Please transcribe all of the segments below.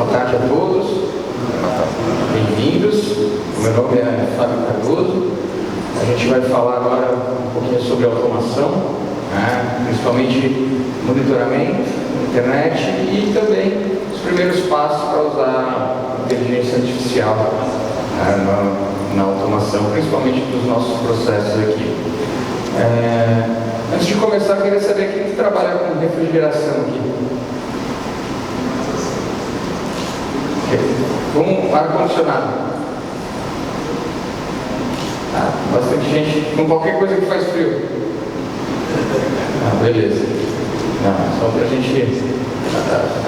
Boa tarde a todos, bem-vindos. Meu nome é Fábio Cardoso. A gente vai falar agora um pouquinho sobre automação, principalmente monitoramento, internet e também os primeiros passos para usar inteligência artificial na automação, principalmente dos nossos processos aqui. Antes de começar, eu queria saber quem trabalha com refrigeração aqui. Com ar-condicionado. Bastante gente com qualquer coisa que faz frio. Beleza. Só para a gente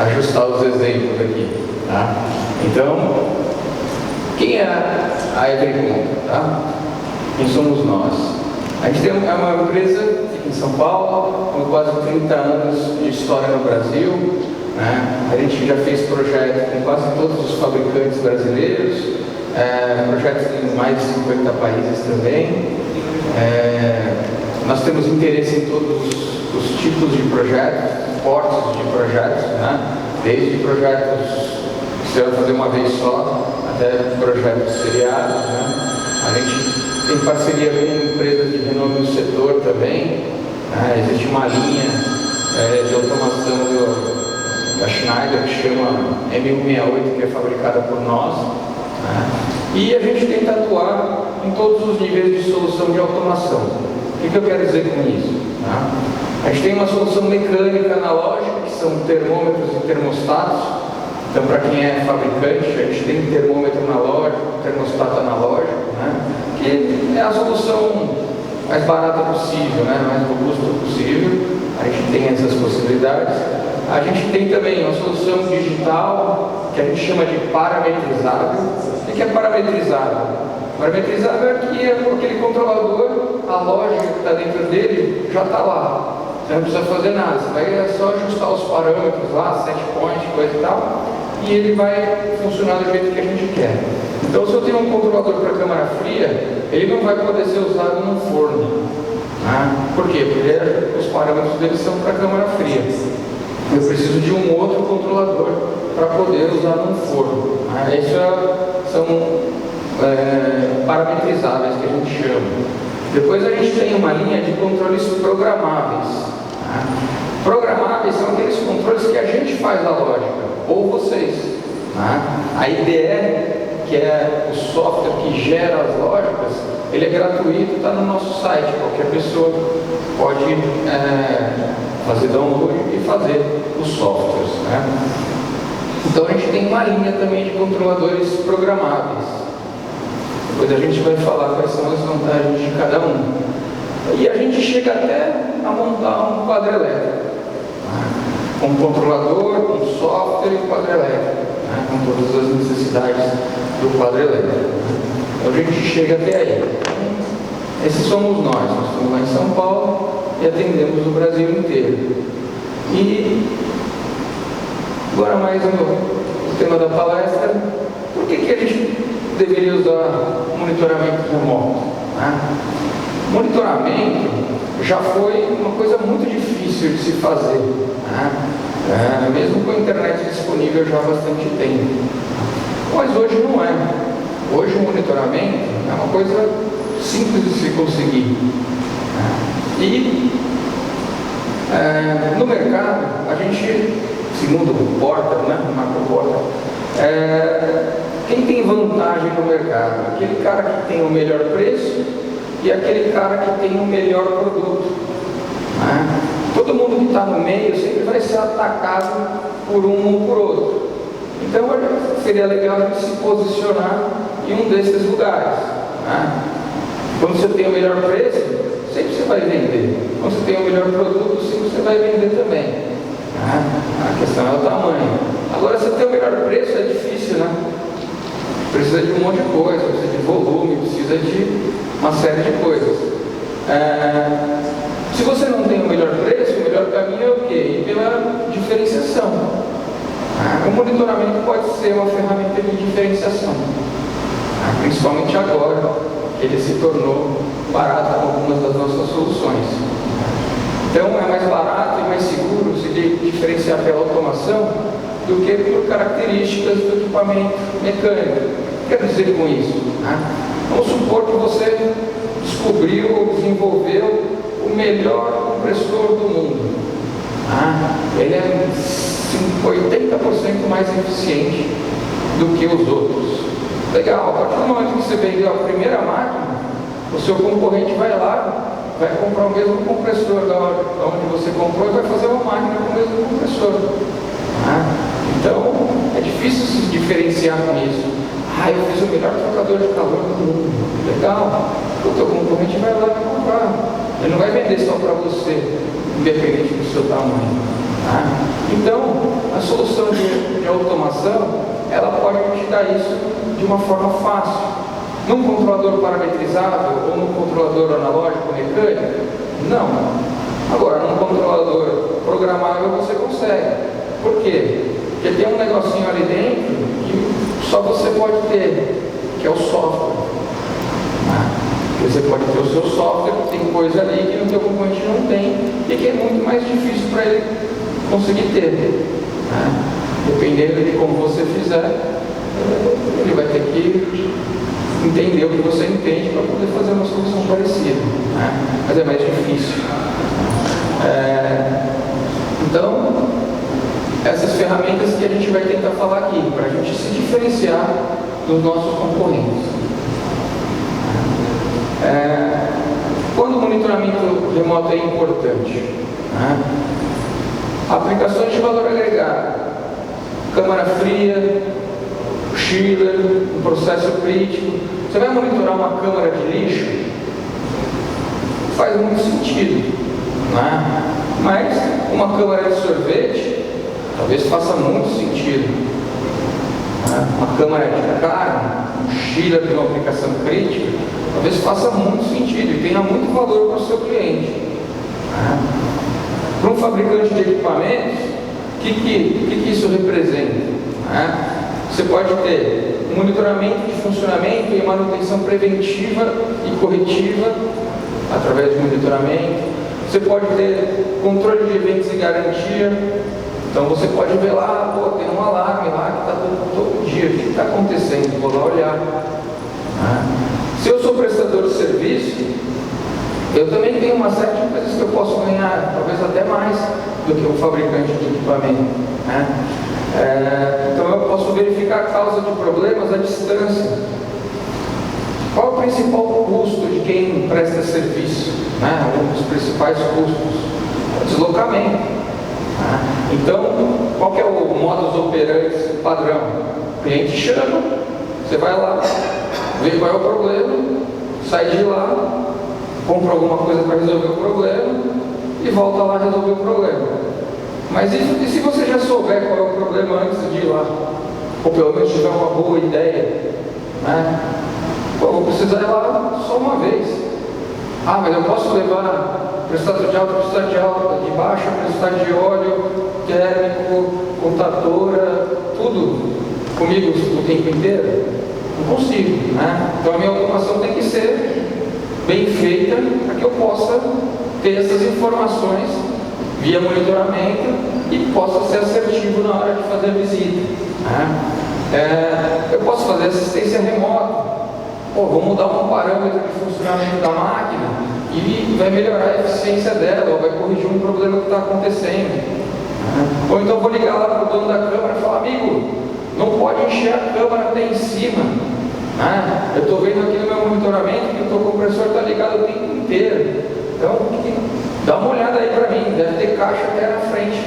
ajustar os exemplos aqui. Então, quem é a Everconta? Quem somos nós? A gente é uma empresa aqui em São Paulo, com quase 30 anos de história no Brasil. A gente já fez projetos com quase todos os fabricantes brasileiros, projetos em mais de 50 países também. Nós temos interesse em todos os tipos de projetos, portes de projetos, desde projetos que você vai fazer uma vez só, até projetos seriados. A gente tem parceria com empresas de renome no setor também. Existe uma linha de automação da Schneider, que chama M168, que é fabricada por nós, e a gente tenta atuar em todos os níveis de solução de automação. O que eu quero dizer com isso? A gente tem uma solução mecânica analógica, que são termômetros e termostatos. Então, para quem é fabricante, a gente tem termômetro analógico, termostato analógico, que é a solução mais barata possível, mais robusta possível. A gente tem essas possibilidades. A gente tem também uma solução digital, que a gente chama de parametrizável. O que é parametrizável? Parametrizável é que aquele controlador, a lógica que está dentro dele, já está lá. Você não precisa fazer nada, você vai só ajustar os parâmetros lá, set point, coisa e tal, e ele vai funcionar do jeito que a gente quer. Então, se eu tenho um controlador para câmara fria, ele não vai poder ser usado no forno. Por quê? Porque os parâmetros dele são para câmara fria. Eu preciso de um outro controlador para poder usar num forno. Isso são parametrizáveis que a gente chama. Depois a gente tem uma linha de controles programáveis. Programáveis são aqueles controles que a gente faz a lógica, ou vocês. A IDE, que é o software que gera as lógicas, ele é gratuito, está no nosso site. Qualquer pessoa pode fazer download e fazer os softwares. Então a gente tem uma linha também de controladores programáveis. Depois a gente vai falar quais são as vantagens de cada um. E a gente chega até a montar um quadro elétrico. Um controlador, um software e um quadro elétrico. Com todas as necessidades do quadro elétrico. Então a gente chega até aí. Esses somos nós estamos lá em São Paulo e atendemos o Brasil inteiro. E agora mais o tema da palestra: por que a gente deveria usar monitoramento remoto? Monitoramento já foi uma coisa muito difícil de se fazer, mesmo com a internet disponível já há bastante tempo. Mas hoje não é. Hoje o monitoramento é uma coisa simples de se conseguir. E no mercado, a gente, segundo o Porter, o Marco Porter, quem tem vantagem no mercado? Aquele cara que tem o melhor preço e aquele cara que tem o melhor produto. Todo mundo que está no meio sempre vai ser atacado por um ou por outro. Então seria legal a gente se posicionar em um desses lugares. Quando você tem o melhor preço, sempre você vai vender. Quando você tem o melhor produto, sempre você vai vender também. A questão é o tamanho. Agora, se você tem o melhor preço, é difícil, Precisa de um monte de coisa, precisa de volume, precisa de uma série de coisas. Se você não tem o melhor preço, o melhor caminho é o quê? Ir pela diferenciação. O monitoramento pode ser uma ferramenta de diferenciação, principalmente agora que ele se tornou barato com algumas das nossas soluções. Então é mais barato e mais seguro se diferenciar pela automação do que por características do equipamento mecânico. O que quer dizer com isso? Vamos supor que você descobriu ou desenvolveu o melhor compressor do mundo. Ele é 80% mais eficiente do que os outros. Legal, a partir do momento que você vendeu a primeira máquina, o seu concorrente vai lá, vai comprar o mesmo compressor da onde você comprou e vai fazer uma máquina com o mesmo compressor. Então, é difícil se diferenciar com isso. Eu fiz o melhor trocador de calor do mundo. Legal, o teu concorrente vai lá e vai comprar. Ele não vai vender só para você, independente do seu tamanho. Então, a solução de automação, ela pode te dar isso de uma forma fácil. Num controlador parametrizável ou num controlador analógico mecânico? Não. Agora, num controlador programável você consegue. Por quê? Porque tem um negocinho ali dentro que só você pode ter, que é o software. Você pode ter o seu software, tem coisa ali que o teu concorrente não tem e que é muito mais difícil para ele conseguir ter. Dependendo de como você fizer, ele vai ter que entender o que você entende para poder fazer uma solução parecida. Mas é mais difícil. Então, essas ferramentas que a gente vai tentar falar aqui, para a gente se diferenciar dos nossos concorrentes. Quando o monitoramento remoto é importante? Aplicações de valor agregado, câmara fria, chiller, um processo crítico. Você vai monitorar uma câmara de lixo? Faz muito sentido, mas uma câmara de sorvete talvez faça muito sentido. Uma câmara de carne, um chiller de uma aplicação crítica, talvez faça muito sentido e tenha muito valor para o seu cliente. Para um fabricante de equipamentos, o que isso representa? Você pode ter um monitoramento de funcionamento e manutenção preventiva e corretiva através de monitoramento. Você pode ter controle de eventos e garantia. Então você pode ver lá, tem um alarme lá que está todo dia, o que está acontecendo? Vou lá olhar. Se eu sou prestador de serviço, eu também tenho uma série de coisas que eu posso ganhar, talvez até mais do que um fabricante de equipamento. Então eu posso verificar a causa de problemas à distância. Qual é o principal custo de quem presta serviço? Um dos principais custos é o deslocamento. Então, qual que é o modus operandi padrão? O cliente chama, você vai lá, vê qual é o problema, sai de lá, compra alguma coisa para resolver o problema e volta lá resolver o problema. Mas e se você já souber qual é o problema antes de ir lá? Ou pelo menos tiver uma boa ideia? Eu vou precisar ir lá só uma vez. Mas eu posso levar prestador de alta, prestador de alta, de baixa, prestador de óleo, térmico, contadora, tudo comigo o tempo inteiro? Não consigo, Então a minha automação tem que ser bem feita para que eu possa ter essas informações via monitoramento e possa ser assertivo na hora de fazer a visita. Eu posso fazer assistência remota. Vou mudar um parâmetro de funcionamento da máquina e vai melhorar a eficiência dela, ou vai corrigir um problema que está acontecendo. Ou então vou ligar lá para o dono da câmara e falar: amigo, não pode encher a câmara até em cima. Eu estou vendo aqui no meu monitoramento que o teu compressor está ligado o tempo inteiro. Então, dá uma olhada aí para mim, deve ter caixa até na frente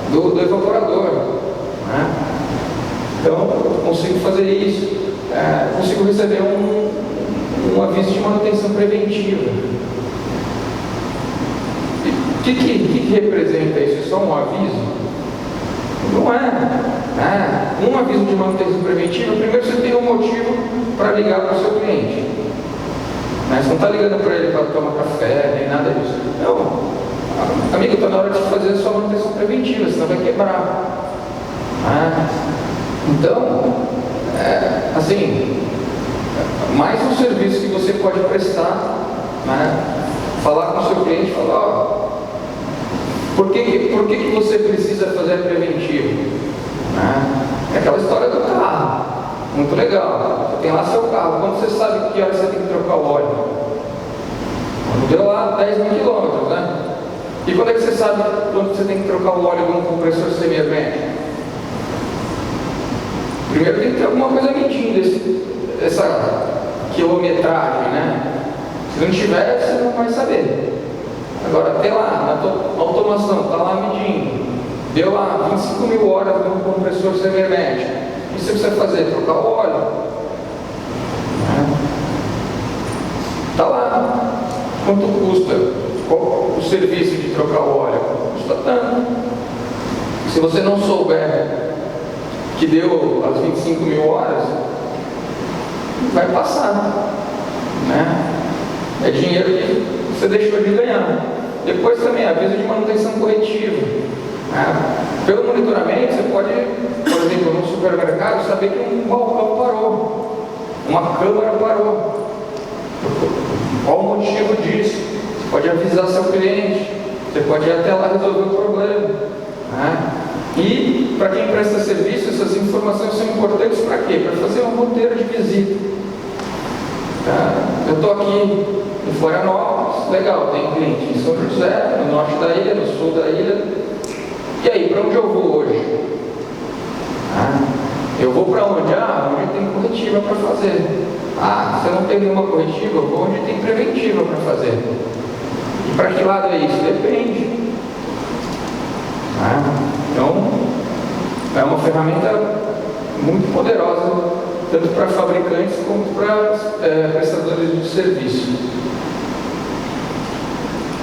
do evaporador. Então, eu consigo fazer isso. Consigo receber um aviso de manutenção preventiva. O que representa isso? É só um aviso? Não é. Um aviso de manutenção preventiva, primeiro você tem um motivo para ligar para o seu cliente. Você não está ligando para ele para tomar café, nem nada disso. Não, amigo, está na hora de fazer a sua manutenção preventiva, senão vai quebrar. Então, assim, mais um serviço que você pode prestar, falar com o seu cliente, falar: por que você precisa fazer a preventiva? Muito legal. Você tem lá seu carro. Quando você sabe que hora você tem que trocar o óleo? Quando deu lá 10 mil quilômetros, né? E quando é que você sabe quando você tem que trocar o óleo de um compressor semi-hermético? Primeiro tem que ter alguma coisa medindo essa quilometragem, né? Se não tiver, você não vai saber. Agora, até lá, na automação, está lá medindo. Deu lá 25 mil horas no compressor semi-hermético. O que você precisa fazer? Trocar o óleo. Está lá. Quanto custa o serviço de trocar o óleo? Custa tanto. Se você não souber que deu as 25 mil horas, vai passar, né? É dinheiro que você deixou de ganhar. Depois também aviso de manutenção corretiva, né? Pelo monitoramento você pode, por exemplo, no supermercado, saber que um balcão parou, uma câmara parou. Qual o motivo disso? Você pode avisar seu cliente, você pode ir até lá resolver o problema, né? E, para quem presta serviço, essas informações são importantes para quê? Para fazer um roteiro de visita. Eu estou aqui em Florianópolis, legal, tem cliente em São José, no norte da ilha, no sul da ilha. E aí, para onde eu vou hoje? Eu vou para onde? Onde tem corretiva para fazer. Se eu não tem nenhuma corretiva, eu vou onde tem preventiva para fazer. E para que lado é isso? Depende. Então, é uma ferramenta muito poderosa, tanto para fabricantes como para prestadores de serviço.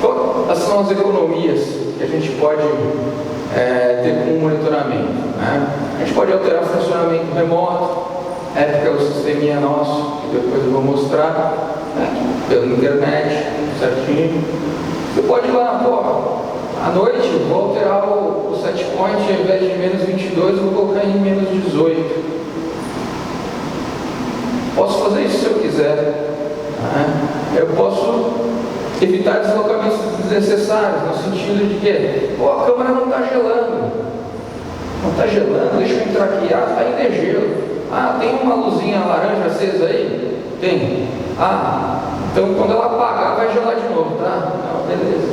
Quais são as economias que a gente pode ter com o monitoramento? A gente pode alterar o funcionamento remoto, porque é o sisteminha nosso, que depois eu vou mostrar, pela internet, certinho. Você pode ir lá, à noite eu vou alterar o set point, ao invés de menos 22, eu vou colocar em menos 18. Posso fazer isso se eu quiser. Eu posso evitar deslocamentos desnecessários, no sentido de que a câmara não está gelando. Não está gelando, deixa eu entrar aqui. Ainda é gelo. Tem uma luzinha laranja acesa aí? Tem. Então quando ela apagar vai gelar de novo, tá? Beleza.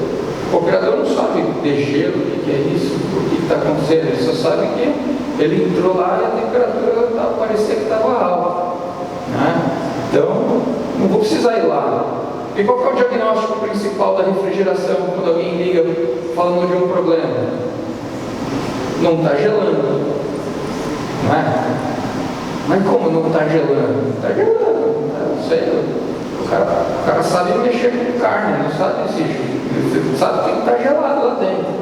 O operador não sabe de gelo, o que é isso, o que está acontecendo, ele só sabe que ele entrou lá e a temperatura parecia que estava alta. Então, não vou precisar ir lá. E qual que é o diagnóstico principal da refrigeração quando alguém liga falando de um problema? Não está gelando. Não é? Mas como não está gelando? Está gelando, não sei. O cara sabe mexer com carne, não sabe se ele sabe que está gelado lá dentro.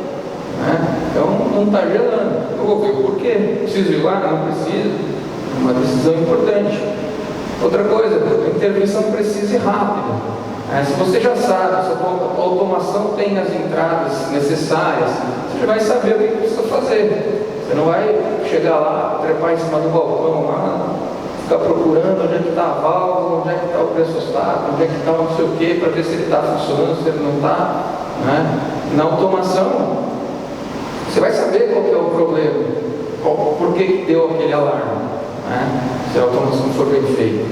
Então não está gelando. Eu vou ver por quê. Preciso ir lá? Não preciso. É uma decisão importante. Outra coisa, a intervenção precisa ir rápida. Se você já sabe, se a automação tem as entradas necessárias, você já vai saber o que precisa fazer. Você não vai chegar lá, trepar em cima do balcão lá, ficar procurando onde é que está a válvula, onde é que está o pressostato, onde é que está não sei o que, para ver se ele está funcionando, se ele não está. Na automação, você vai saber qual que é o problema, por que deu aquele alarme, se a automação for bem feita.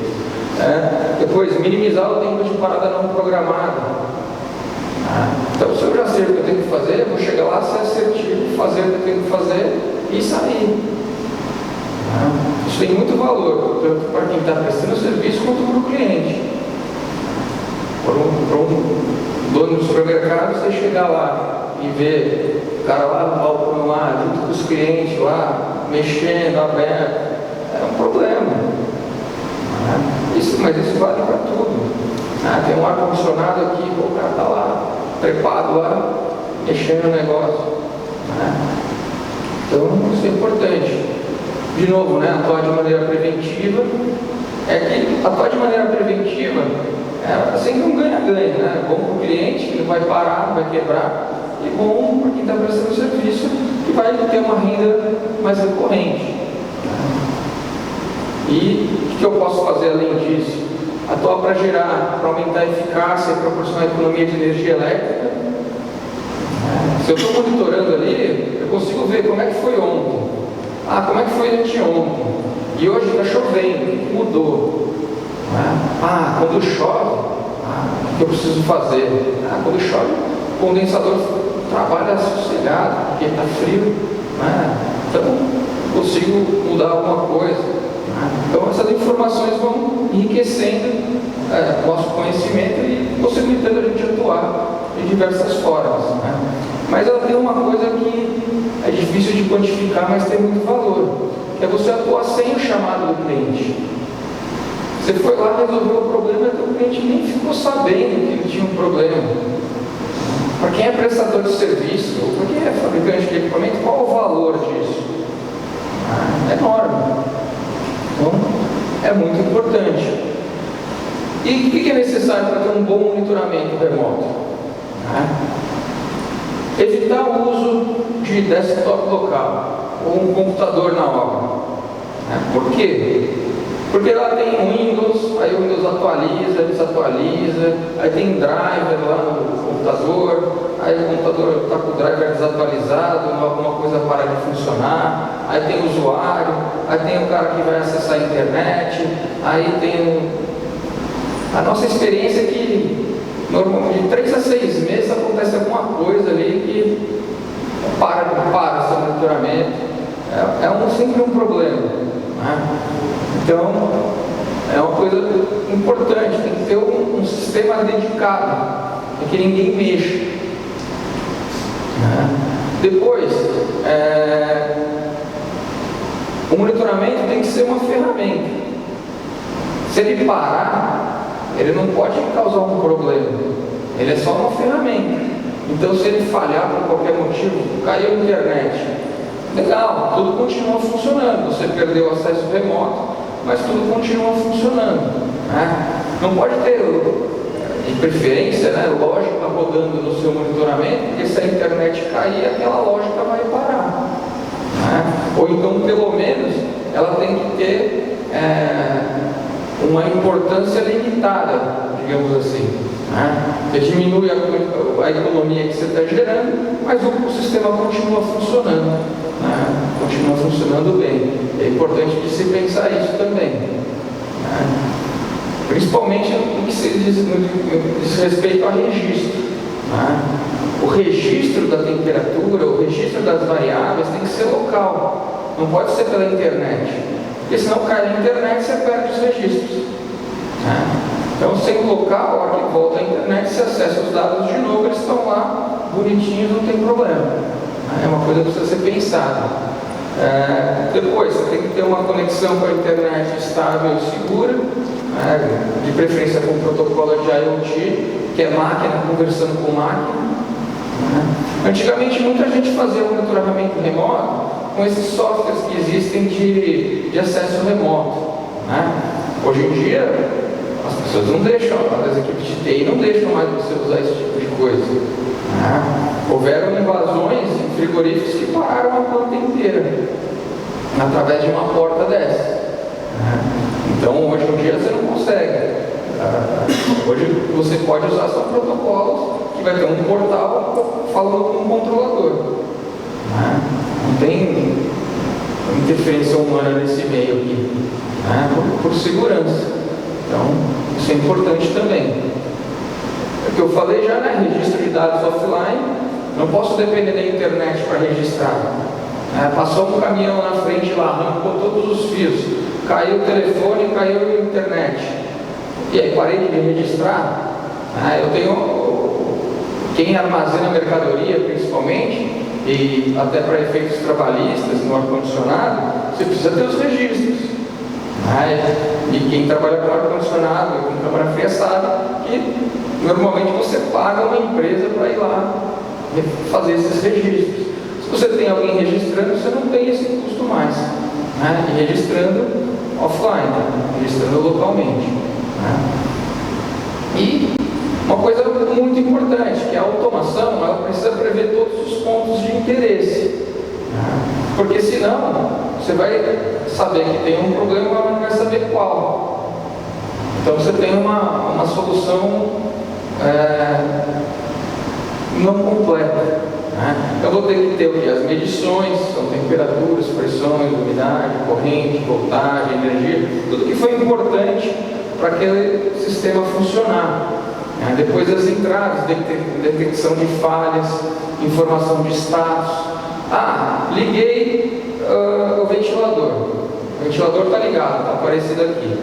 Depois, minimizar o tempo de parada não programada. Então, se eu já sei o que eu tenho que fazer, eu vou chegar lá, ser assertivo, fazer o que eu tenho que fazer e sair. Isso tem muito valor, tanto para quem está prestando serviço quanto para o cliente. Para um dono do supermercado, você chegar lá e ver o cara lá no balcão, lá, junto com os clientes, lá, mexendo, aberto, é um problema. Mas isso vale para tudo. Tem um ar-condicionado aqui, o cara está lá, trepado lá, mexendo no negócio. Então, isso é importante. De novo, atuar de maneira preventiva. Que atuar de maneira preventiva é sempre um ganha-ganha. Bom para o cliente, que não vai parar, não vai quebrar, e bom para quem está prestando serviço, que vai ter uma renda mais recorrente. E o que eu posso fazer além disso? Atuar para gerar, para aumentar a eficácia e proporcionar economia de energia elétrica. Se eu estou monitorando ali, eu consigo ver como é que foi ontem. Como é que foi anteontem? E hoje está chovendo, o que mudou? Quando chove, o que eu preciso fazer? Quando chove, o condensador trabalha sossegado, porque está frio, então consigo mudar alguma coisa. Então essas informações vão enriquecendo nosso conhecimento e possibilitando a gente atuar de diversas formas. Mas ela tem uma coisa que é difícil de quantificar, mas tem muito valor, que é você atuar sem o chamado do cliente. Você foi lá, resolveu o problema e o cliente nem ficou sabendo que ele tinha um problema. Para quem é prestador de serviço, ou para quem é fabricante de equipamento, qual o valor disso? É enorme. Então, é muito importante. E o que é necessário para ter um bom monitoramento remoto? Evitar o uso de desktop local ou um computador na obra. Por quê? Porque lá tem Windows, aí o Windows atualiza, desatualiza, aí tem driver lá no computador, aí o computador está com o driver desatualizado, alguma coisa para de funcionar, aí tem o usuário, aí tem o cara que vai acessar a internet, aí tem a nossa experiência é que normalmente de 3 a 6 meses acontece alguma coisa ali que para esse monitoramento, sempre um problema. Então, é uma coisa importante, tem que ter um sistema dedicado, para que ninguém mexa. Depois, o monitoramento tem que ser uma ferramenta. Se ele parar, ele não pode causar um problema, ele é só uma ferramenta. Então, se ele falhar por qualquer motivo, caiu a internet, legal, tudo continua funcionando, você perdeu o acesso remoto, mas tudo continua funcionando. Não pode ter, de preferência, lógica rodando no seu monitoramento, porque se a internet cair, aquela lógica vai parar. Ou então, pelo menos, ela tem que ter uma importância limitada, digamos assim. Você diminui a economia que você está gerando, mas o sistema continua funcionando. Continua funcionando bem. É importante de se pensar isso também. Principalmente no que se diz respeito ao registro. O registro da temperatura, o registro das variáveis tem que ser local, não pode ser pela internet, porque senão cai na internet e você perde os registros. Então, sendo local, a hora que volta à internet, se acessa os dados de novo, eles estão lá bonitinhos, não tem problema. É uma coisa que precisa ser pensada. Depois, você tem que ter uma conexão com a internet estável e segura, de preferência com o protocolo de IoT, que é máquina conversando com máquina. Antigamente, muita gente fazia monitoramento remoto com esses softwares que existem de acesso remoto. Hoje em dia, as pessoas não deixam, as equipes de TI não deixam mais você usar esse tipo de coisa. Houveram invasões em frigoríficos que pararam a planta inteira através de uma porta dessa. Então, hoje em dia você não consegue. Hoje você pode usar só protocolos que vai ter um portal falando com um controlador. Não tem interferência humana nesse meio aqui, por segurança. Então, isso é importante também. É o que eu falei já, registro de dados offline, não posso depender da internet para registrar. Passou um caminhão na frente lá, arrancou todos os fios, caiu o telefone, caiu a internet. E aí, parei de registrar. Eu tenho quem armazena mercadoria, principalmente, e até para efeitos trabalhistas no ar-condicionado, você precisa ter os registros. E quem trabalha com ar-condicionado, com câmara fria, sabe que normalmente você paga uma empresa para ir lá fazer esses registros. Se você tem alguém registrando, você não tem esse custo mais. E registrando offline, registrando localmente. E uma coisa muito importante, que a automação, ela precisa prever todos os pontos de interesse. Porque senão, você vai saber que tem um problema, mas não vai saber qual. Então você tem uma solução não completa. Então vou ter que ter o quê? As medições, são temperaturas, pressões, umidade, corrente, voltagem, energia, tudo que foi importante para aquele sistema funcionar. Depois as entradas, detecção de falhas, informação de status. Liguei o ventilador. O ventilador está ligado, está aparecendo aqui.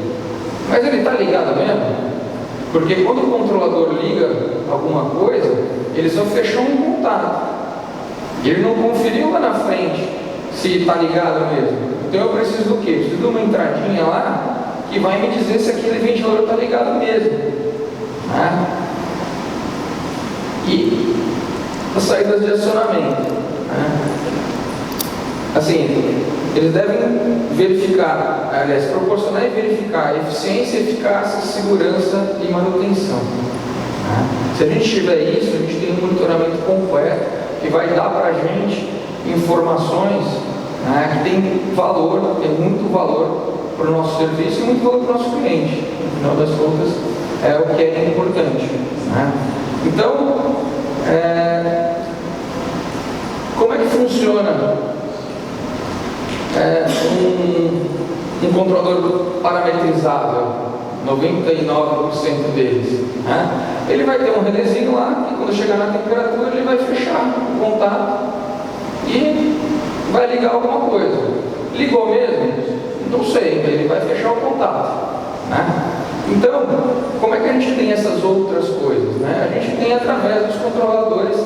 Mas ele está ligado mesmo? Porque quando o controlador liga alguma coisa, ele só fechou um contato. Ele não conferiu lá na frente se está ligado mesmo. Então eu preciso do quê? Preciso de uma entradinha lá que vai me dizer se aquele ventilador está ligado mesmo. E as saídas de acionamento. Assim, eles devem verificar, aliás, proporcionar e verificar eficiência, eficácia, segurança e manutenção. Se a gente tiver isso, a gente tem um monitoramento completo que vai dar para a gente informações que tem valor, tem muito valor para o nosso serviço e muito valor para o nosso cliente. No final das contas, é o que é importante. Então, como é que funciona um controlador parametrizável? 99% deles. Ele vai ter um relézinho lá, que quando chegar na temperatura ele vai fechar o contato e vai ligar alguma coisa. Ligou mesmo? Não sei, ele vai fechar o contato. Então, como é que a gente tem essas outras coisas? A gente tem através dos controladores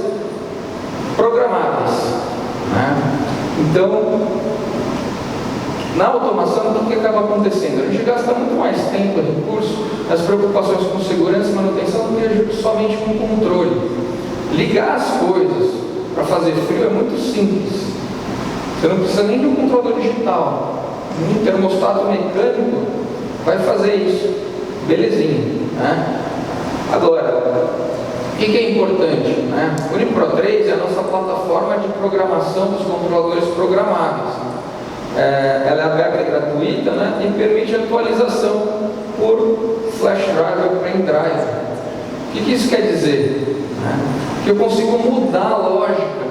programáveis. Então, na automação, o que acaba acontecendo? A gente gasta muito mais tempo e recurso nas preocupações com segurança e manutenção do que somente com controle. Ligar as coisas para fazer frio é muito simples. Você não precisa nem de um controlador digital. Um termostato mecânico vai fazer isso. Belezinha. Agora, o que é importante? O Unipro 3 é a nossa plataforma de programação dos controladores programáveis. Ela é aberta e gratuita, e permite atualização por flash drive ou pendrive. O que isso quer dizer? Que eu consigo mudar a lógica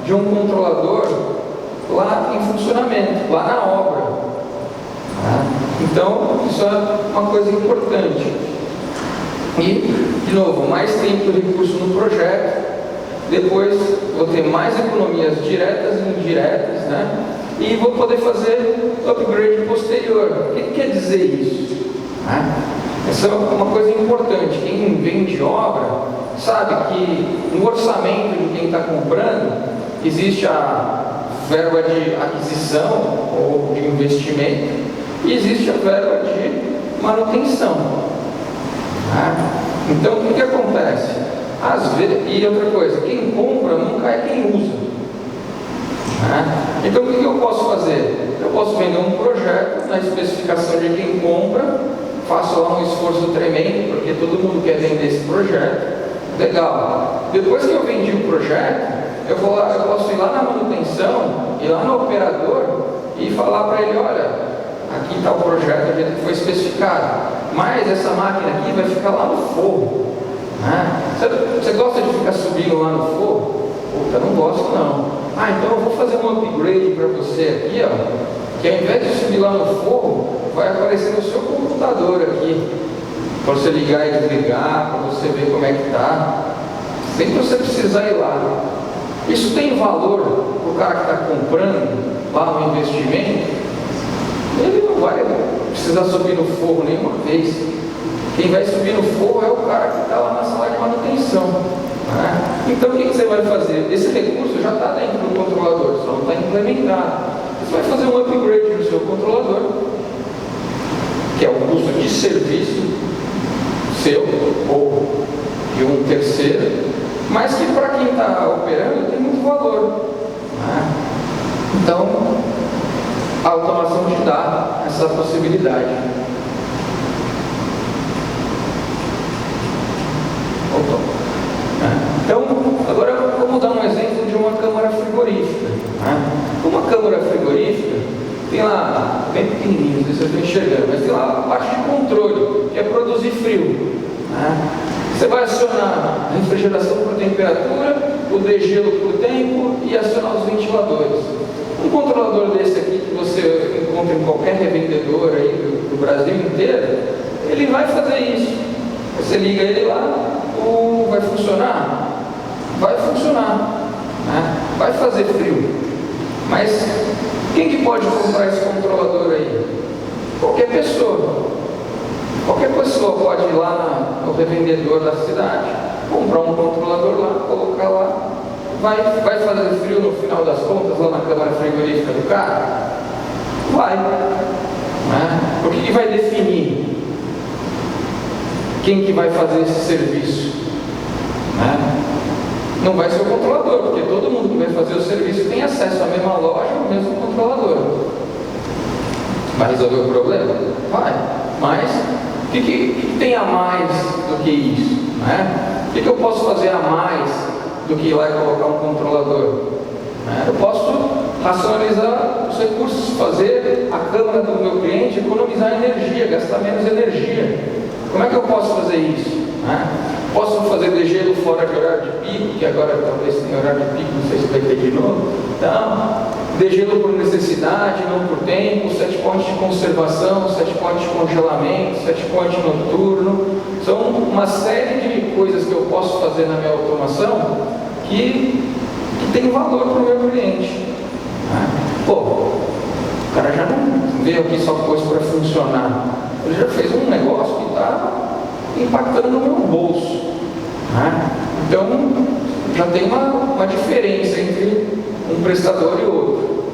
de um controlador lá em funcionamento, lá na obra. Então, isso é uma coisa importante. E, de novo, mais tempo e recurso no projeto. Depois, vou ter mais economias diretas e indiretas, e vou poder fazer upgrade posterior. O que quer dizer isso? Essa é uma coisa importante. Quem vende obra sabe que no orçamento de quem está comprando existe a verba de aquisição ou de investimento e existe a verba de manutenção. Então o que acontece? Às vezes, e outra coisa, quem compra nunca é quem usa. Então o que eu posso fazer? Eu posso vender um projeto na especificação de quem compra, faço lá um esforço tremendo, porque todo mundo quer vender esse projeto. Legal. Depois que eu vendi o projeto, eu posso ir lá na manutenção, ir lá no operador e falar para ele, olha, aqui está o projeto, do jeito que foi especificado, mas essa máquina aqui vai ficar lá no forro. Você gosta de ficar subindo lá no forro? Puta, não gosto não. Então eu vou fazer um upgrade para você aqui, que ao invés de subir lá no forro, vai aparecer no seu computador aqui, para você ligar e desligar, para você ver como é que está, sem você precisar ir lá. Isso tem valor para o cara que está comprando lá no investimento? Ele não vai precisar subir no forro nenhuma vez. Quem vai subir no forro é o cara que está lá na sala de manutenção. Então o que você vai fazer? Esse recurso já está dentro do controlador, só não está implementado. Você vai fazer um upgrade no seu controlador, que é o custo de serviço seu ou de um terceiro, mas que para quem está operando tem muito valor. Então a automação te dá essa possibilidade. Então, agora vamos dar um exemplo de uma câmara frigorífica. Uma câmara frigorífica tem lá, bem pequenininho, não sei se vocês estão enxergando, mas tem lá a parte de controle, que é produzir frio. Você vai acionar a refrigeração por temperatura, o degelo por tempo e a fazer isso. Você liga ele lá, vai funcionar? Vai funcionar, né? Vai fazer frio. Mas quem que pode comprar esse controlador aí? Qualquer pessoa. Qualquer pessoa pode ir lá no revendedor da cidade, comprar um controlador lá, colocar lá. Vai fazer frio no final das contas lá na câmara frigorífica do cara? Vai. Né? O que vai definir quem que vai fazer esse serviço? Né? Não vai ser o controlador, porque todo mundo que vai fazer o serviço tem acesso à mesma loja, ao mesmo controlador. Vai resolver o problema? Vai. Mas o que tem a mais do que isso? Né? O que eu posso fazer a mais do que ir lá e colocar um controlador? Né? Eu posso racionalizar os recursos, fazer a câmara do meu cliente economizar energia, gastar menos energia. Como é que eu posso fazer isso? Né? Posso fazer degelo fora de horário de pico, que agora talvez tenha horário de pico, não sei se vai ter de novo. Então, degelo por necessidade, não por tempo, set point de conservação, set point de congelamento, set point noturno. São uma série de coisas que eu posso fazer na minha automação que tem valor para o meu cliente. Pô, o cara já não veio aqui só coisa para funcionar. Ele já fez um negócio que está impactando no meu bolso. Então, já tem uma diferença entre um prestador e outro.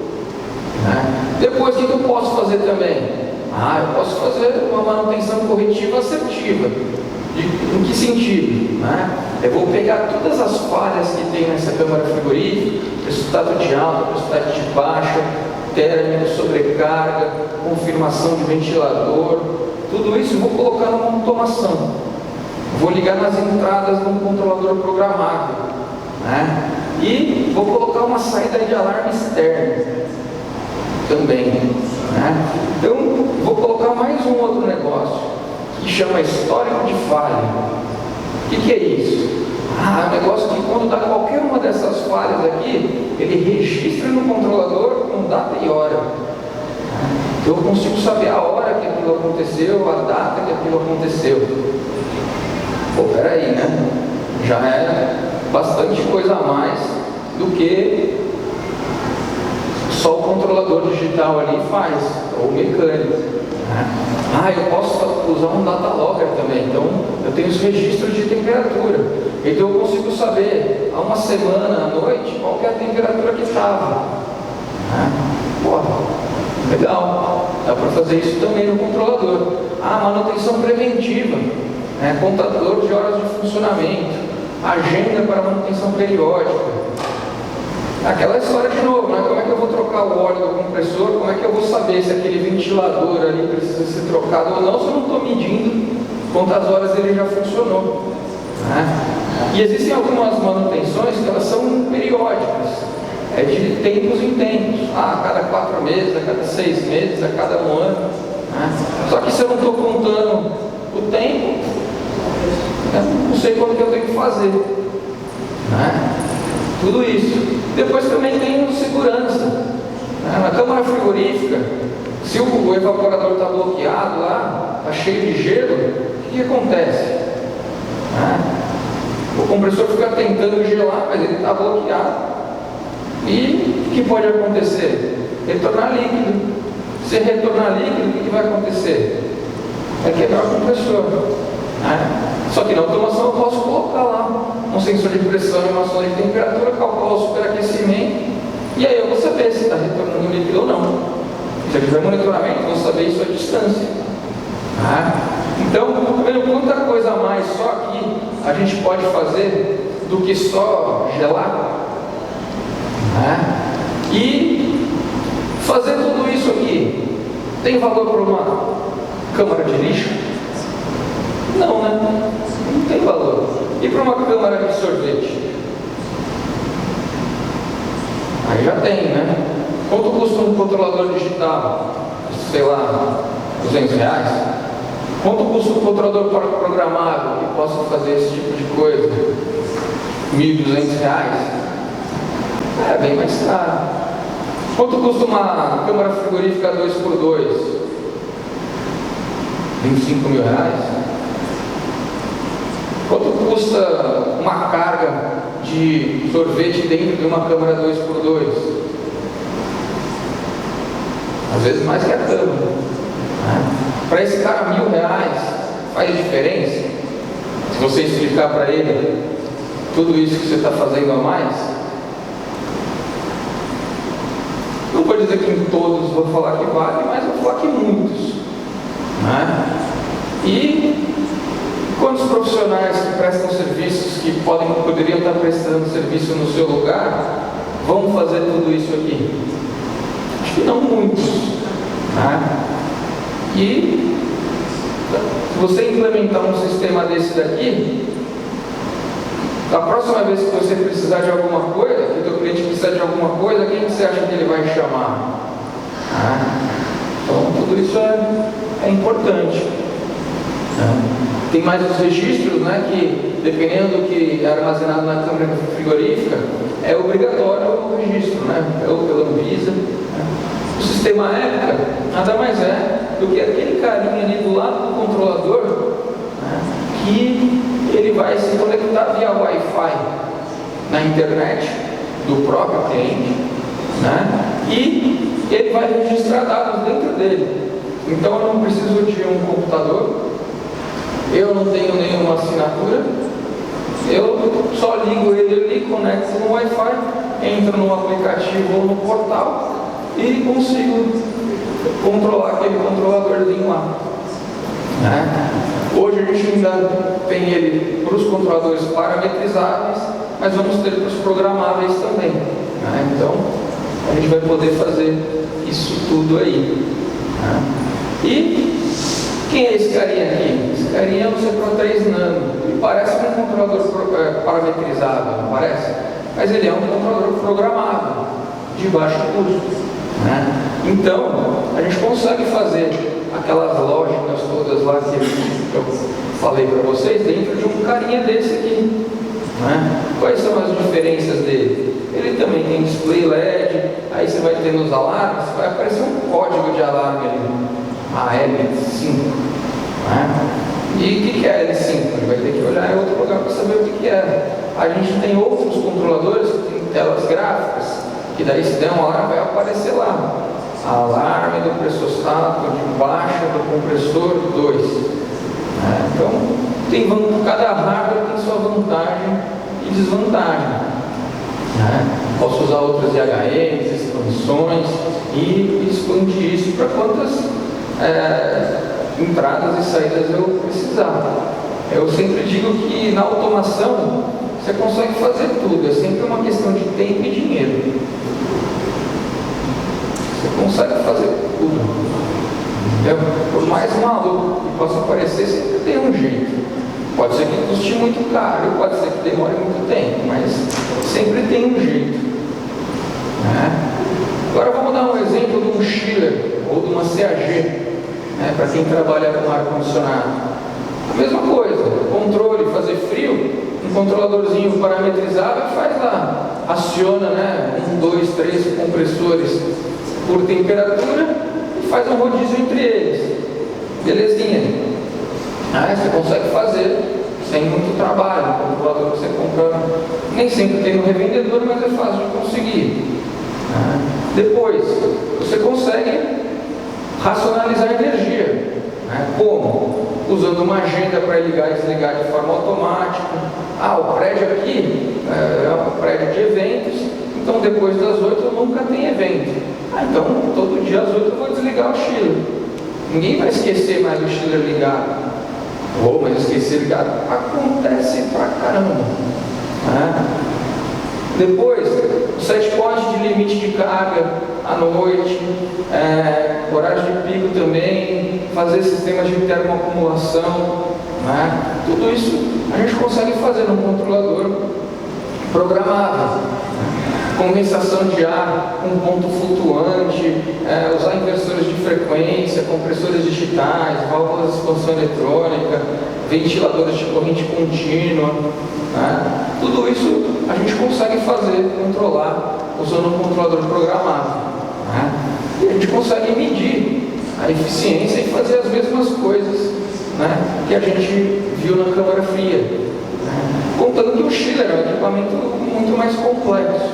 Depois, o que eu posso fazer também? Eu posso fazer uma manutenção corretiva assertiva. Em que sentido? Eu vou pegar todas as falhas que tem nessa câmara frigorífica, resultado de alta, resultado de baixa, térmico, sobrecarga, confirmação de ventilador, tudo isso eu vou colocar numa automação. Vou ligar nas entradas de um controlador programável. E vou colocar uma saída de alarme externa também. Então, vou colocar mais um outro negócio que chama histórico de falha. O que é isso? É um negócio que quando dá qualquer uma dessas falhas aqui, ele registra no controlador com data e hora. Então eu consigo saber a hora que aquilo aconteceu, a data que aquilo aconteceu. Pô, peraí, né? Já é bastante coisa a mais do que só o controlador digital ali faz, ou o mecânico. Eu posso usar um data logger também, então eu tenho os registros de temperatura, então eu consigo saber há uma semana à noite qual que é a temperatura que estava. Legal, dá para fazer isso também no controlador. Manutenção preventiva, contador de horas de funcionamento, agenda para manutenção periódica. Aquela história de novo, como é que eu vou trocar o óleo do compressor? Como é que eu vou saber se aquele ventilador ali precisa ser trocado ou não, se eu não estou medindo quantas horas ele já funcionou? E existem algumas manutenções que elas são periódicas, de tempos em tempos, a cada 4 meses, a cada 6 meses, a cada 1 ano. Só que se eu não estou contando o tempo, eu não sei quando que eu tenho que fazer. Tudo isso. Depois também tem segurança. Na câmara frigorífica, se o evaporador está bloqueado lá, está cheio de gelo, o que acontece? O compressor fica tentando gelar, mas ele está bloqueado. E o que pode acontecer? Retornar líquido. Se retornar líquido, o que vai acontecer? Vai quebrar o compressor. Só que na automação eu posso colocar lá um sensor de pressão e uma sonda de temperatura, calcular o superaquecimento, e aí eu vou saber se está retornando líquido ou não. Se eu tiver monitoramento, eu vou saber isso à distância. Então, vendo quanta coisa a mais só aqui a gente pode fazer do que só gelar. E fazer tudo isso aqui tem valor para uma câmara de lixo? Não, né? Não tem valor. E para uma câmara de sorvete? Aí já tem, né? Quanto custa um controlador digital? Sei lá, R$200? Quanto custa um controlador programável que possa fazer esse tipo de coisa? R$1.200? É bem mais caro. Quanto custa uma câmara frigorífica 2x2? R$25.000? custa uma carga de sorvete dentro de uma câmara 2x2? Às vezes mais que a câmara. Para esse cara, R$1.000 faz diferença? Se você explicar para ele tudo isso que você está fazendo a mais, não vou dizer que em todos vou falar que vale, mas vou falar que muitos. E quantos profissionais que prestam serviços, que poderiam estar prestando serviço no seu lugar, vão fazer tudo isso aqui? Acho que não muitos. E se você implementar um sistema desse daqui, da próxima vez que você precisar de alguma coisa, que o teu cliente precisar de alguma coisa, quem você acha que ele vai chamar? Então tudo isso é importante. Tem mais os registros, que dependendo do que é armazenado na câmara frigorífica, é obrigatório o registro, pela Anvisa. O sistema EPCA nada mais é do que aquele carinha ali do lado do controlador, que ele vai se conectar via Wi-Fi na internet do próprio cliente, e ele vai registrar dados dentro dele. Então eu não preciso de um computador, eu não tenho nenhuma assinatura, eu só ligo ele ali, conecto no Wi-Fi, entro no aplicativo ou no portal e consigo controlar aquele controladorzinho lá. Hoje a gente ainda tem ele para os controladores parametrizáveis, mas vamos ter para os programáveis também. Então a gente vai poder fazer isso tudo aí. E quem é esse carinha aqui? Esse carinha é o C-Pro3 Nano. Ele parece um controlador parametrizável, não parece? Mas ele é um controlador programável, de baixo custo. Então, a gente consegue fazer aquelas lógicas todas lá que eu falei para vocês dentro de um carinha desse aqui. Quais são as diferenças dele? Ele também tem display LED, aí você vai ter nos alarmes, vai aparecer um código de alarme ali, a L5. E o que é a L5? Ele vai ter que olhar em outro lugar para saber o que é. A gente tem outros controladores que tem telas gráficas, que daí se der um alarme vai aparecer lá. Alarme do pressostato de baixa do compressor 2. Então, cada hardware tem sua vantagem e desvantagem. Posso usar outras IHMs, expansões e expandir isso para quantas entradas e saídas eu precisar. Eu sempre digo que na automação você consegue fazer tudo, é sempre uma questão de tempo e dinheiro. Você consegue fazer tudo. Por mais maluco que possa parecer, sempre tem um jeito. Pode ser que custe muito caro, pode ser que demore muito tempo, mas sempre tem um jeito. Agora vamos dar um exemplo de um chiller ou de uma CAG, para quem trabalha com ar-condicionado. A mesma coisa, controle, fazer frio, um controladorzinho parametrizado faz lá, aciona 1, 2, 3 compressores por temperatura e faz um rodízio entre eles. Belezinha. Você consegue fazer sem muito trabalho. O controlador que você compra nem sempre tem no revendedor, mas é fácil de conseguir. Depois, você consegue racionalizar a energia. Como? Usando uma agenda para ligar e desligar de forma automática. O prédio aqui é um prédio de eventos, então depois das 8 eu nunca tenho evento. Então todo dia às 8 eu vou desligar o chiller. Ninguém vai esquecer mais do chiller ligado. Mas esquecer ligado acontece pra caramba. Depois, o set point de limite de carga à noite, horário de pico também, fazer sistemas de termoacumulação, tudo isso a gente consegue fazer num controlador programável. Condensação de ar com ponto flutuante, usar inversores de frequência, compressores digitais, válvulas de expansão eletrônica, ventiladores de corrente contínua. Tudo isso a gente consegue fazer, controlar, usando um controlador programável. E a gente consegue medir a eficiência e fazer as mesmas coisas que a gente viu na câmara fria. Contando que o chiller é um equipamento muito mais complexo.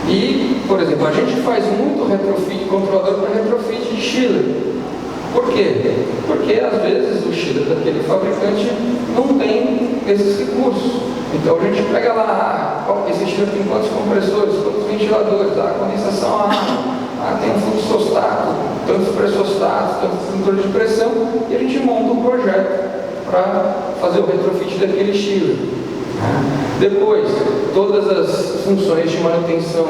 E, por exemplo, a gente faz muito retrofit, controlador para retrofit de chiller. Por quê? Porque às vezes o chiller daquele fabricante não tem esses recursos. Então a gente pega lá, esse chiller tem quantos compressores, quantos ventiladores, a condensação, tem um fluxostato, tantos pressostatos, tantos sensores de pressão, e a gente monta um projeto para fazer o retrofit daquele chiller. Depois, todas as funções de manutenção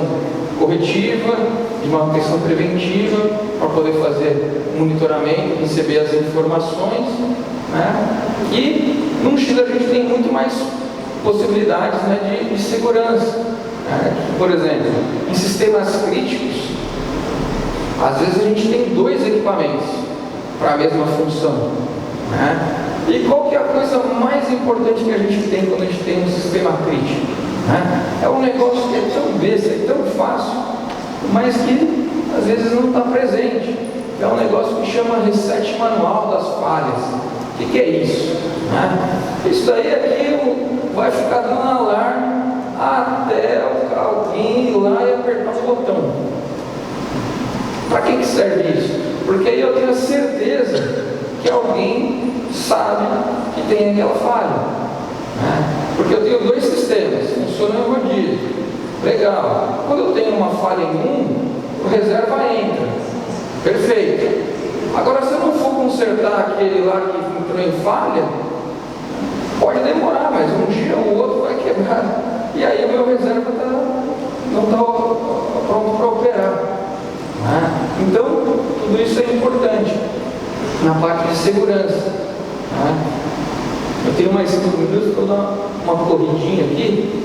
corretiva, de manutenção preventiva, para poder fazer monitoramento, receber as informações. E num chiller a gente tem muito mais possibilidades de segurança. Por exemplo, em sistemas críticos, às vezes a gente tem 2 equipamentos para a mesma função. E qual que é a coisa mais importante que a gente tem quando a gente tem um sistema crítico? É um negócio que é tão besta, é tão fácil, mas que às vezes não está presente. É um negócio que chama reset manual das falhas. O que é isso? Isso daí aqui vai ficar dando alarme até alguém ir lá e apertar o botão. Para que serve isso? Porque aí eu tenho a certeza que alguém sabe que tem aquela falha. Porque eu tenho 2 sistemas, funcionam em rodízio. Legal. Quando eu tenho uma falha em um, o reserva entra. Perfeito. Agora, se eu não for consertar aquele lá que entrou em falha, pode demorar, mas um dia ou outro vai quebrar. E aí o meu reserva não está pronto para operar. Então, tudo isso é importante na parte de segurança. Eu tenho mais 5 minutos para dar uma corridinha aqui,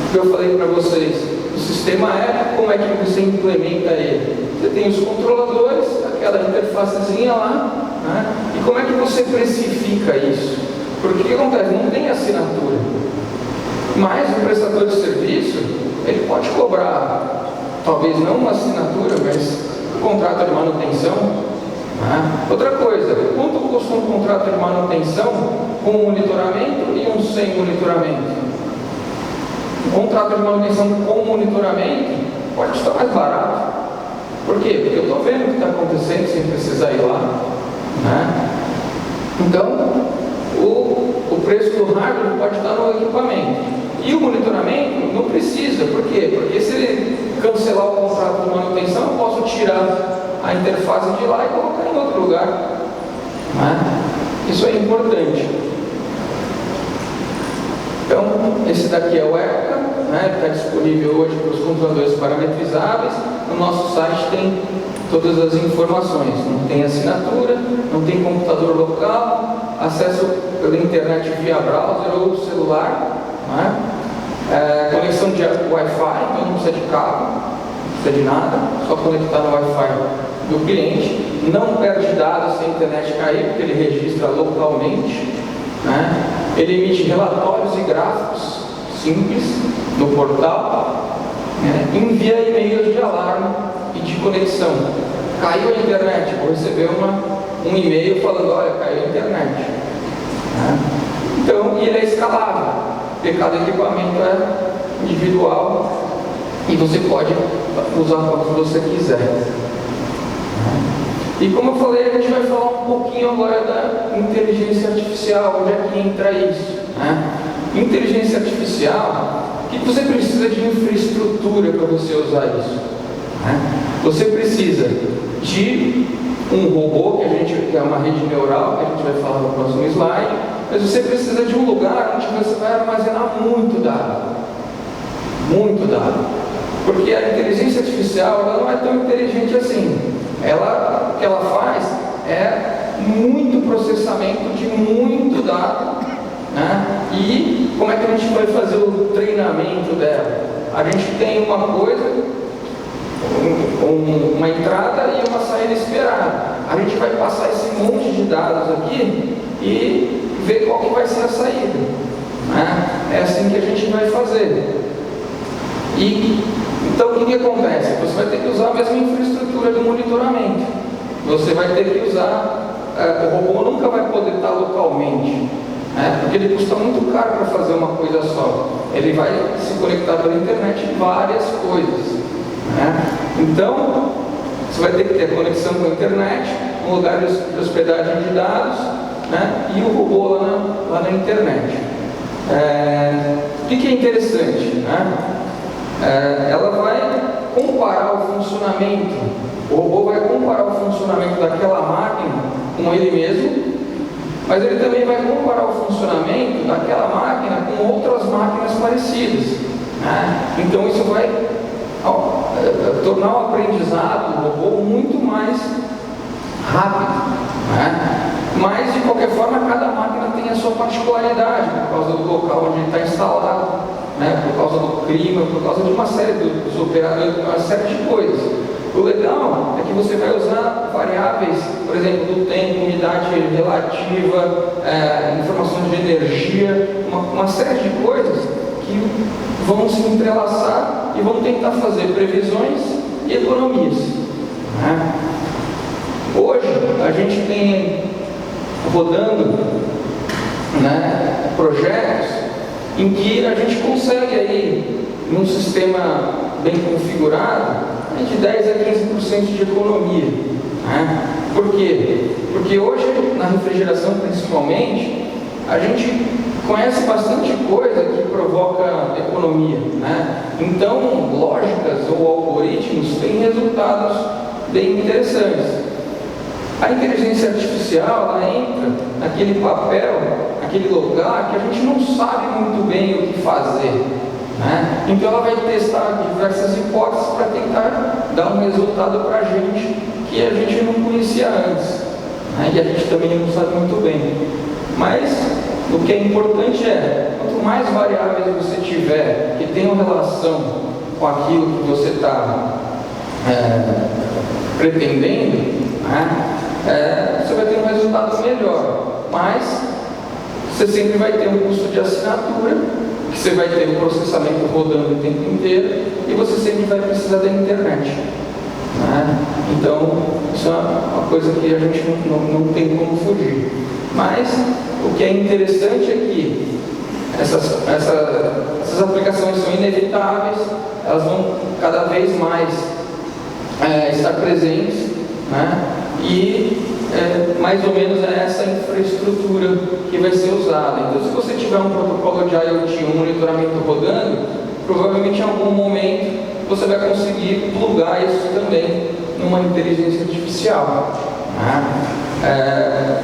porque eu falei para vocês, o sistema como é que você implementa ele? Você tem os controladores, aquela interfacezinha lá, e como é que você precifica isso? Porque o que acontece? Não tem assinatura, mas o prestador de serviço, ele pode cobrar, talvez não uma assinatura, mas um contrato de manutenção. Outra coisa, quanto custa um contrato de manutenção com monitoramento e um sem monitoramento? Um contrato de manutenção com monitoramento pode custar mais barato. Por quê? Porque eu estou vendo o que está acontecendo sem precisar ir lá. Então, o preço do hardware pode estar no equipamento. E o monitoramento não precisa. Por quê? Porque se ele cancelar o contrato de manutenção, eu posso tirar a interface de lá e colocar em outro lugar. Isso é importante. Então, esse daqui é o ECA, está disponível hoje para os controladores parametrizáveis. No nosso site tem todas as informações. Não tem assinatura, não tem computador local, acesso pela internet via browser ou celular, conexão de Wi-Fi, então não precisa de cabo, não precisa de nada, só conectar no Wi-Fi do cliente. Não perde dados se a internet cair, porque ele registra localmente. Ele emite relatórios e gráficos simples no portal, envia e-mails de alarme e de conexão. Caiu a internet, vou receber um e-mail falando, olha, caiu a internet. Então, ele é escalável, porque cada equipamento é individual e você pode usar quanto você quiser. E como eu falei, a gente vai falar um pouquinho agora da inteligência artificial, onde é que entra isso. Inteligência artificial, o que você precisa de infraestrutura para você usar isso? Você precisa de um robô, que é uma rede neural, que a gente vai falar no próximo slide, mas você precisa de um lugar onde você vai armazenar muito dado. Muito dado. Porque a inteligência artificial ela não é tão inteligente assim. O que ela faz é muito processamento de muito dado. E como é que a gente vai fazer o treinamento dela? A gente tem uma coisa, uma entrada e uma saída esperada. A gente vai passar esse monte de dados aqui e ver qual que vai ser a saída. É assim que a gente vai fazer. Então o que acontece? Você vai ter que usar a mesma infraestrutura do monitoramento. Você vai ter que usar, o robô nunca vai poder estar localmente. né? Porque ele custa muito caro para fazer uma coisa só. Ele vai se conectar pela internet em várias coisas, né? Então, você vai ter que ter conexão com a internet, um lugar de hospedagem de dados, né? E o robô lá na internet. O que é interessante, né? Ela vai comparar o funcionamento, o robô vai comparar o funcionamento daquela máquina com ele mesmo, mas ele também vai comparar o funcionamento daquela máquina com outras máquinas parecidas, né? Então isso vai tornar o aprendizado do robô muito mais rápido, né? Mas de qualquer forma cada máquina tem a sua particularidade por causa do local onde ele está instalado, né? Por causa do clima, por causa de uma série dos operadores, uma série de coisas. O legal é que você vai usar variáveis, por exemplo, do tempo, umidade relativa, informações de energia, uma série de coisas que vão se entrelaçar e vão tentar fazer previsões e economias, né? Hoje a gente tem rodando, né, projetos em que a gente consegue aí, num sistema bem configurado, de 10 a 15% de economia, né? Por quê? Porque hoje, na refrigeração principalmente, a gente conhece bastante coisa que provoca economia, né? Então, lógicas ou algoritmos têm resultados bem interessantes. A inteligência artificial, ela entra naquele papel, naquele lugar que a gente não sabe muito bem o que fazer, né? Então ela vai testar diversas hipóteses para tentar dar um resultado para a gente que a gente não conhecia antes, né? E a gente também não sabe muito bem. Mas o que é importante quanto mais variáveis você tiver que tenham relação com aquilo que você está pretendendo, né? Você vai ter um resultado melhor, mas você sempre vai ter um custo de assinatura, que você vai ter o processamento rodando o tempo inteiro e você sempre vai precisar da internet, né? Então, isso é uma coisa que a gente não tem como fugir. Mas o que é interessante é que essas aplicações são inevitáveis, elas vão cada vez mais estar presentes, né? E mais ou menos é essa infraestrutura que vai ser usada. Então, se você tiver um protocolo de IoT, um monitoramento rodando, provavelmente em algum momento você vai conseguir plugar isso também numa inteligência artificial, né?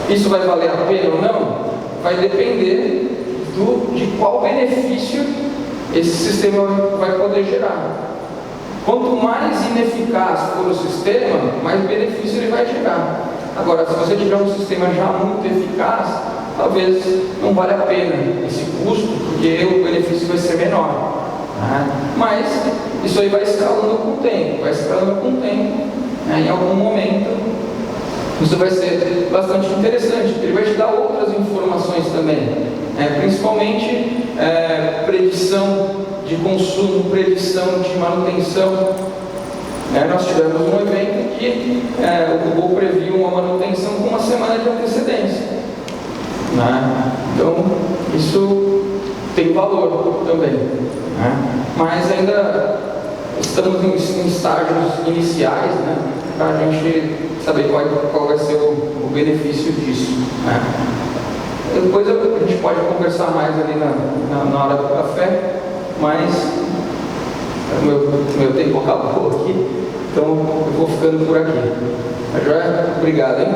Isso vai valer a pena ou não? Vai depender de qual benefício esse sistema vai poder gerar. Quanto mais ineficaz for o sistema, mais benefício ele vai gerar. Agora, se você tiver um sistema já muito eficaz, talvez não valha a pena esse custo, porque o benefício vai ser menor, né? Mas isso aí vai escalando com o tempo, né? Em algum momento isso vai ser bastante interessante, porque ele vai te dar outras informações também, né? Principalmente predição de consumo, predição de manutenção. Nós tivemos um evento que o robô previu uma manutenção com uma semana de antecedência, né? Então isso tem valor também, né? Mas ainda estamos em estágios iniciais, né, para a gente saber qual vai ser o benefício disso, né? Depois a gente pode conversar mais ali na hora do café, mas o meu tempo acabou aqui, então eu vou ficando por aqui. Tá joia? Obrigado, hein?